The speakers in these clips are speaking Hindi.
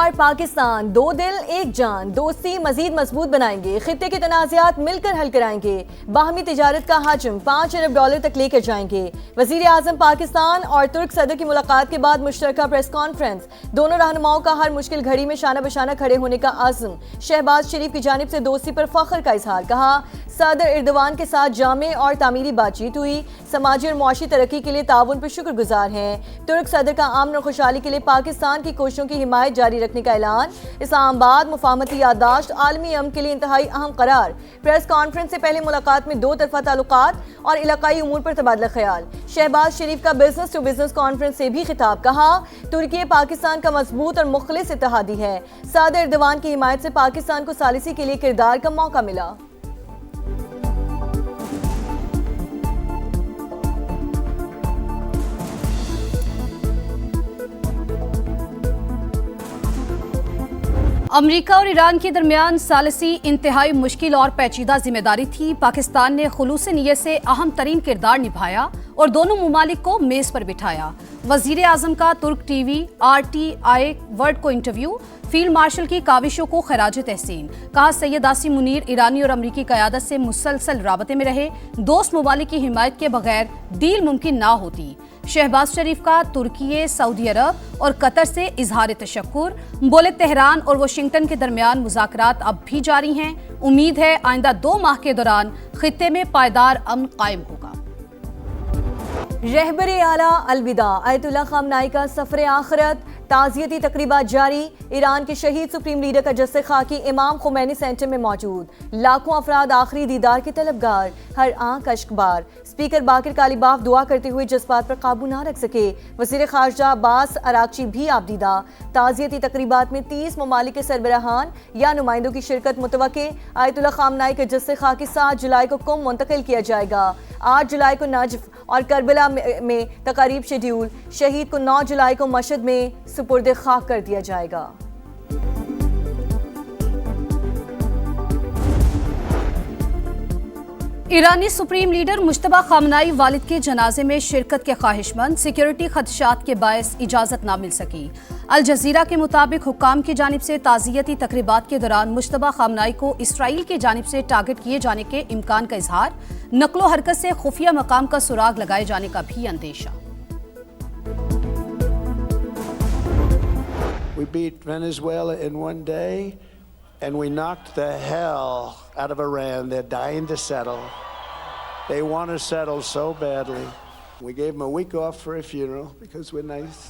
और पाकिस्तान दो दिल एक जान, दोस्ती मजीद मजबूत बनाएंगे, खित्ते के तनाज़ात मिलकर हल कराएंगे, बाहमी तिजारत का हजम $5 अरब तक लेकर जाएंगे। वज़ीर आज़म पाकिस्तान और तुर्क सदर की मुलाकात के बाद मुश्तरका प्रेस कॉन्फ्रेंस, दोनों रहनुमाओं का हर मुश्किल घड़ी में शाना बशाना खड़े होने का आज़म। शहबाज शरीफ की जानिब से दोस्ती पर फख्र का इजहार, कहा सदर एर्दोवान के साथ जामे और तामीरी बातचीत हुई, समाजी और मुआशी तरक्की के लिए ताउन पर शुक्रगुजार हैं। तुर्क सदर का अमन और खुशहाली के लिए पाकिस्तान की कोशिशों की हिमायत जारी रखने का ऐलान। इस्लामाबाद मुफाहमती याददाश्त आलमी अमन के लिए इंतहाई अहम करार। प्रेस कॉन्फ्रेंस से पहले मुलाकात में दो तरफा ताल्लुकात और इलाकाई उमूर पर तबादला ख्याल। शहबाज शरीफ का बिजनेस टू बिजनेस कॉन्फ्रेंस से भी खिताब, कहा तुर्की पाकिस्तान का मजबूत और मुखलिस इत्तेहादी है। सदर एर्दोवान की हिमायत से पाकिस्तान को सालिसी के लिए किरदार का मौका मिला। अमेरिका और ईरान के दरमियान सालिसी इंतहाई मुश्किल और पेचीदा जिम्मेदारी थी। पाकिस्तान ने खुलूस नियत से अहम तरीन किरदार निभाया और दोनों मुमालिक को मेज पर बिठाया। वजीर आजम का तुर्क टीवी RTI वर्ल्ड को इंटरव्यू, फील्ड मार्शल की काविशों को खराज तहसीन, कहा सैयद आसिम मुनीर ईरानी और अमरीकी क़यादत से मुसलसल राबते में रहे, दोस्त मुमालिक की हिमायत के बगैर डील मुमकिन ना होती। शहबाज शरीफ का तुर्की, सऊदी अरब और कतर से इजहार तशक्कुर, बोले तेहरान और वाशिंगटन के दरमियान मुज़ाकरात अब भी जारी हैं, उम्मीद है आइंदा 2 माह के दौरान खित्ते में पायदार अमन कायम होगा। रहबरे आला अलविदा, आयतुल्लाह खामनाई का सफर आखिरत, ताज़ियती तकरीबात जारी। ईरान के शहीद सुप्रीम लीडर का जस्से खाकी इमाम खुमैनी सेंटर में मौजूद, लाखों अफराद आखिरी दीदार के तलबगार, हर आंख अश्कबार। स्पीकर बाकिर कालीबाफ दुआ करते हुए जज्बात पर काबू ना रख सके, वज़ीर खारजा अब्बास अरागची भी आबदीदा। ताज़ियती तकरीबात में 30 ममालिक के सरबराहान या नुमाइंदों की शिरकत मुतवक्के। आयतुल्लाह खामनाई के जस्से खाकी 7 जुलाई को कुम मुंतकिल किया जाएगा। 8 जुलाई को नजफ और करबला में तकारीब शेड्यूल। शहीद को 9 जुलाई को मशहद में सुपुर्द खाक कर दिया जाएगा। ईरानी सुप्रीम लीडर मुश्तबा खामनाई वालिद के जनाजे में शिरकत के ख्वाहिशमंद, सिक्योरिटी खदशात के बायस इजाजत ना मिल सकी। अल जजीरा के मुताबिक हुक्काम की जानिब से ताज़ियती तकरीबात के दौरान मुश्तबा खामनाई को इसराइल की जानिब से टारगेट किए जाने के इम्कान का इजहार, नकलो हरकत से खुफिया मकाम का सुराग लगाए जाने का भी अंदेशा। We beat Venezuela in one day, and we knocked the hell out of Iran. They're dying to settle. They want to settle so badly. We gave them a week off for a funeral because we're nice.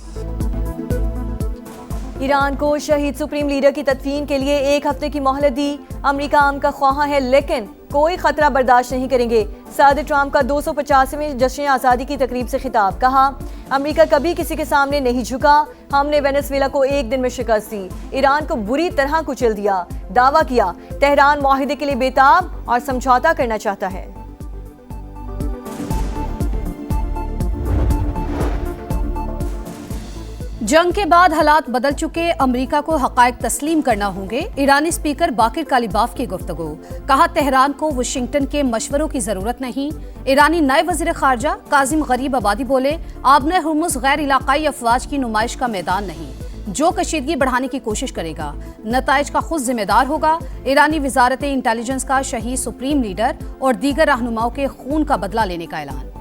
Iran को शहीद सुप्रीम लीडर की तदफीन के लिए 1 हफ्ते की मोहलत दी। अमेरिका अमन का ख्वाह है लेकिन कोई खतरा बर्दाश्त नहीं करेंगे। सदर ट्रंप का 285वें जश्न आज़ादी की तकरीब से खिताब, कहा अमेरिका कभी किसी के सामने नहीं झुका, हमने वेनेजुएला को 1 दिन में शिकस्त दी, ईरान को बुरी तरह कुचल दिया। दावा किया तेहरान मुआहिदे के लिए बेताब और समझौता करना चाहता है। जंग के बाद हालात बदल चुके, अमेरिका को हकायक तस्लीम करना होंगे। ईरानी स्पीकर बाकिर कालीबाफ की गुफ्तगू, कहा तेहरान को वाशिंगटन के मशवरों की जरूरत नहीं। ईरानी नए वजीर खारजा काजिम गरीब आबादी बोले आबने हुर्मुज़ गैर इलाकाई अफवाज की नुमाइश का मैदान नहीं, जो कशीदगी बढ़ाने की कोशिश करेगा नताइज का खुद जिम्मेदार होगा। ईरानी वजारत इंटेलिजेंस का शहीद सुप्रीम लीडर और दीगर रहनुमाओं के खून का बदला लेने का ऐलान।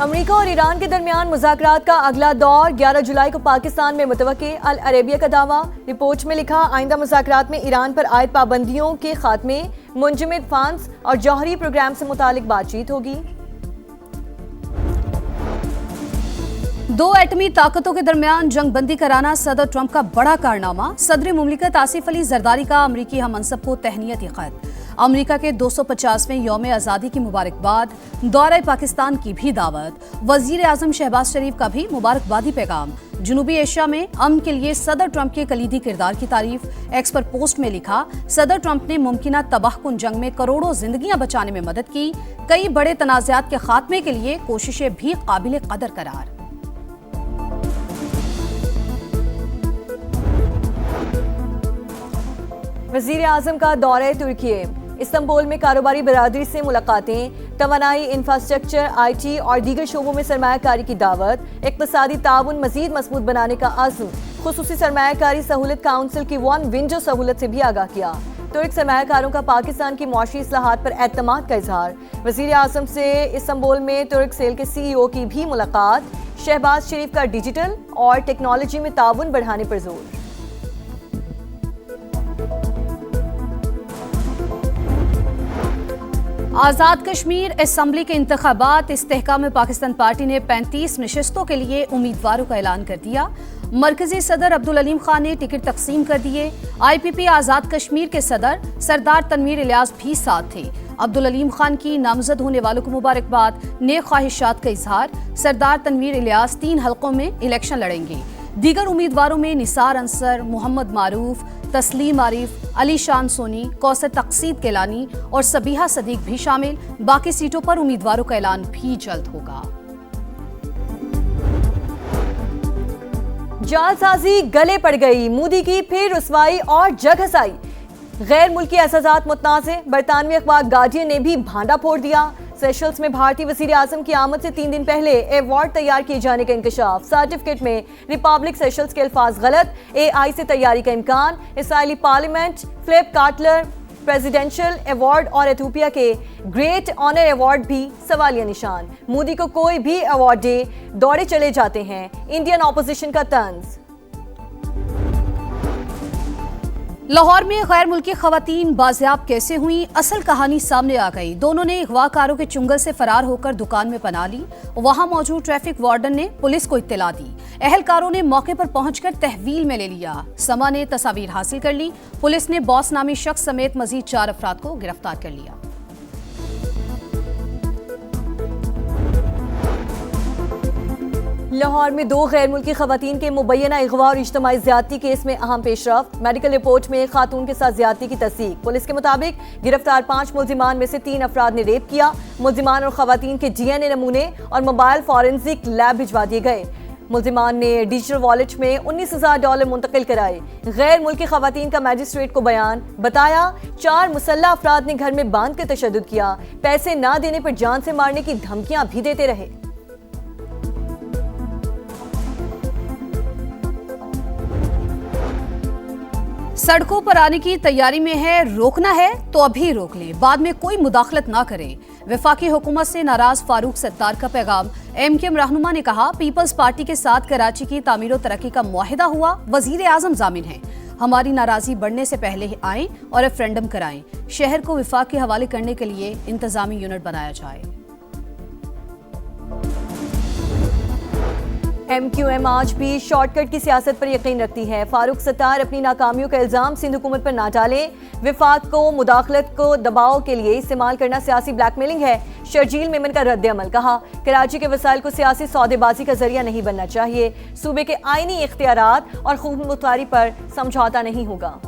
अमेरिका और ईरान के दरमियान मुज़ाकरात का अगला दौर 11 जुलाई को पाकिस्तान में मुतवक्के। अल अरेबिया का दावा, रिपोर्ट में लिखा आइंदा मुज़ाकरात में ईरान पर आयद पाबंदियों के खात्मे, मुंजमद फंड्स और जौहरी प्रोग्राम से मुतालिक बातचीत होगी। 2 एटमी ताकतों के दरमियान जंग बंदी कराना सदर ट्रंप का बड़ा कारनामा। सदर मुमलिकत आसिफ अली जरदारी का अमरीकी हममनसब को तहनीती खत। अमेरिका के 250वें यौम आज़ादी की मुबारकबाद, दौरे पाकिस्तान की भी दावत। वजीर आजम शहबाज शरीफ का भी मुबारकबादी पैगाम। जनूबी एशिया में अमन के लिए सदर ट्रंप के कलीदी किरदार की तारीफ। एक्स पर पोस्ट में लिखा सदर ट्रंप ने मुमकिना तबाहकुन जंग में करोड़ों जिंदगियां बचाने में मदद की, कई बड़े तनाज़ात के खात्मे के लिए कोशिशें भी काबिल कदर करार। वज़ीर आज़म का दौरे तुर्की, इस्तांबुल में कारोबारी बरादरी से मुलाकातें, तवानाई, इंफ्रास्ट्रक्चर, IT और दीगर शोबों में सरमायाकारी की दावत, इक़्तिसादी ताउन मजीद मजबूत बनाने का आज़म। खुसूसी सरमायाकारी सहूलत काउंसिल की वन विंडो सहूलत से भी आगाह किया। तुर्क सरमायाकारों का पाकिस्तान की मुआशी इस्लाहात पर एतमाद का इजहार। वज़ीर आज़म से इस्तांबुल में तुर्क सेल के CEO की भी मुलाकात। शहबाज शरीफ का डिजिटल और टेक्नोलॉजी में ताउन बढ़ाने पर जोर। आज़ाद कश्मीर असम्बली के इंतखाबात इस्तेहकाम पाकिस्तान पार्टी ने 35 नशस्तों के लिए उम्मीदवारों का ऐलान कर दिया। मरकजी सदर अब्दुल अलीम खान ने टिकट तकसीम कर दिए। IPP आज़ाद कश्मीर के सदर सरदार तनवीर इलियास भी साथ थे। अब्दुल अलीम खान की नामजद होने वालों को मुबारकबाद, नेक ख्वाहिशात का इजहार। सरदार तनवीर इलियास 3 हलकों में इलेक्शन लड़ेंगे। दीगर उम्मीदवारों में निसार अंसर, मोहम्मद मारूफ, तस्लीम आरिफ, अली शान सोनी, कौसर तकसीद केलानी और सबीहा सदीक भी शामिल। बाकी सीटों पर उम्मीदवारों का ऐलान भी जल्द होगा। जालसाजी गले पड़ गई, मोदी की फिर रुसवाई और जग हसाई। गैर मुल्की एहसासात मुतनाज़े, बरतानवी अखबार गार्डियन ने भी भांडा फोड़ दिया। सेशल्स में भारतीय वज़ीर आज़म की आमद से 3 दिन पहले अवार्ड तैयार किए जाने का इंकशाफ। सर्टिफिकेट में रिपब्लिक सेशल्स के अल्फाज गलत, AI से तैयारी का इम्कान। इसराइली parliament, Philip Kotler presidential award और एथियोपिया के ग्रेट ऑनर अवार्ड भी सवालिया निशान। मोदी को कोई भी अवार्ड दे, दौड़े चले जाते हैं, इंडियन ऑपोजिशन का तंज। लाहौर में गैर मुल्की खवातीन बाजियाब कैसे हुई, असल कहानी सामने आ गई। दोनों ने अगवाकारों के चुंगल से फरार होकर दुकान में पनाह ली। वहां मौजूद ट्रैफिक वार्डन ने पुलिस को इत्तला दी। अहलकारों ने मौके पर पहुंचकर तहवील में ले लिया। समा ने तस्वीर हासिल कर ली। पुलिस ने बॉस नामी शख्स समेत मजीद 4 अफराद को गिरफ्तार कर लिया। लाहौर में 2 गैर मुल्की खवातीन के मुबैना अगवा और इज्तिमाई ज़्यादती केस में अहम पेशरफ्त। मेडिकल रिपोर्ट में खातून के साथ ज़्यादती की तस्दीक। पुलिस के मुताबिक गिरफ्तार 5 मुल्जिमान में से 3 अफराद ने रेप किया। मुल्जिमान और खवातीन के DNA नमूने और मोबाइल फॉरेंसिक लैब भिजवा दिए गए। मुल्जिमान ने डिजिटल वॉलेट में $19,000 मुंतकिल कराए। गैर मुल्की खवातीन का मैजिस्ट्रेट को बयान, बताया 4 मुसल्लह अफराद ने घर में बांध कर तशद्दुद किया। पैसे ना देने पर जान से मारने की धमकियां भी देते रहे। सड़कों पर आने की तैयारी में है, रोकना है तो अभी रोक लें, बाद में कोई मुदाखलत ना करें। वफाकी हुकूमत से नाराज फारूक सत्तार का पैगाम। MKM रहनुमा ने कहा, पीपल्स पार्टी के साथ कराची की तामीर और तरक्की का मुआहिदा हुआ, वजीर आजम जामिन है। हमारी नाराजगी बढ़ने से पहले आएं और रेफरेंडम कराएं। शहर को वफाक के हवाले करने के लिए इंतजामी यूनिट बनाया जाए। MQM आज भी शॉर्टकट की सियासत पर यकीन रखती है। फारूक सत्तार अपनी नाकामियों का इल्जाम सिंध हुकूमत पर ना डालें। विफाक को मुदाखलत को दबाव के लिए इस्तेमाल करना सियासी ब्लैकमेलिंग है। शर्जील मेमन का रद्द-ए-अमल। कहा, कराची के वसाइल को सियासी सौदेबाजी का जरिया नहीं बनना चाहिए। सूबे के आईनी इख्तियारात और खूब मुख्तारी पर समझौता नहीं होगा।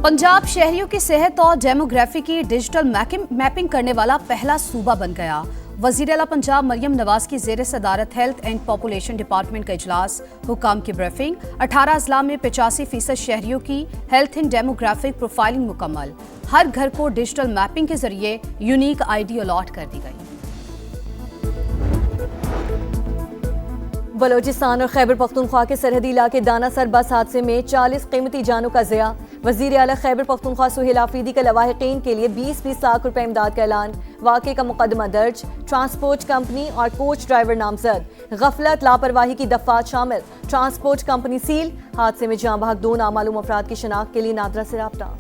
पंजाब शहरियों की सेहत और डेमोग्राफी की डिजिटल मैपिंग करने वाला पहला सूबा बन गया। वजीर आला पंजाब मरियम नवाज की ज़ेर सदारत हेल्थ एंड पॉपुलेशन डिपार्टमेंट का इजलास, हुकाम की ब्रीफिंग। 18 अजला में 85% शहरियों की हेल्थ एंड डेमोग्राफिक प्रोफाइलिंग मुकम्मल। हर घर को डिजिटल मैपिंग के जरिए यूनिक ID अलॉट कर दी गई। बलोचिस्तान और खैबर पख्तूनख्वा के सरहदी इलाके दानासर बस हादसे में 40 कीमती जानों का ज़िया। वज़ीर आला खैबर पख्तूनख्वा सुहेल आफरीदी का लवाहिकीन के लिए 20-20 लाख रुपए इमदाद का ऐलान। वाक़े का मुकदमा दर्ज। ट्रांसपोर्ट कंपनी और कोच ड्राइवर नामजद। गफलत लापरवाही की दफात शामिल। Transport company seal. हादसे में जाँ बहक 2 नामालूम अफराद की शनाख्त के लिए नादरा से राब्ता।